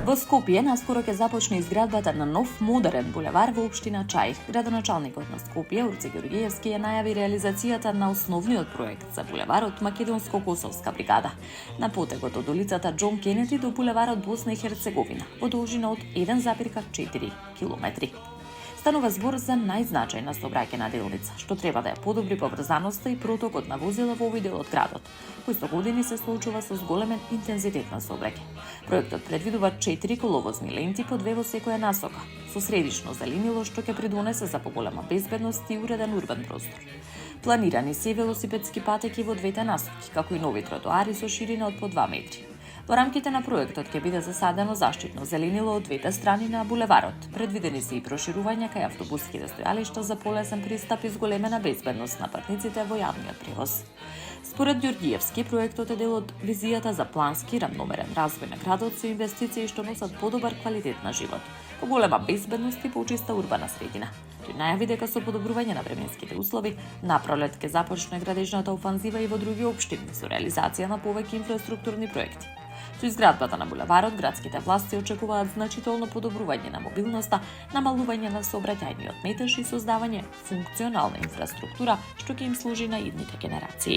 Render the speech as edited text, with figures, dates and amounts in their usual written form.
Во Скопје наскоро ќе започне изградбата на нов модерен булевар во општина Чај. Градоначалникот на Скопје, Урце Георгиевски, ја најави реализацијата на основниот проект за булеварот Македонско-Косовска бригада на потегот од улицата Џон Кенеди до булеварот Босна и Херцеговина, во должина од 1,4 километри. Станува збор за најзначајна сообраќајна делница, што треба да ја подобри поврзаноста и протокот на возила во овој дел од градот, кој со години се соочува со зголемен интензитет на сообраќај. Проектот предвидува 4 коловозни ленти по 2 во секоја насока, со средишно зеленило што ќе придонесе за поголема безбедност и уреден урбан простор. Планирани се велосипедски патеки во двете насоки, како и нови тротоари со ширина од по 2 метри. Во рамките на проектот ќе биде засадено заштитно зеленило од двете страни на булеварот. Предвидени се и проширување кај автобуските стојалишта за полесен пристап и зголемена безбедност на патниците во јавниот превоз. Според Георгиевски, проектот е дел од визијата за плански рамномерен развој на градот со инвестиции што носат подобар квалитет на живот, поголема безбедност и почиста урбана средина. Тој најави дека со подобрување на временските услови, напролет ќе започне градежната офанзива и во други општини со реализација на повеќе инфраструктурни проекти. Со изградбата на булеварот, градските власти очекуваат значително подобрување на мобилноста, намалување на сообраќајниот метеж и создавање функционална инфраструктура што ќе им служи на идните генерации.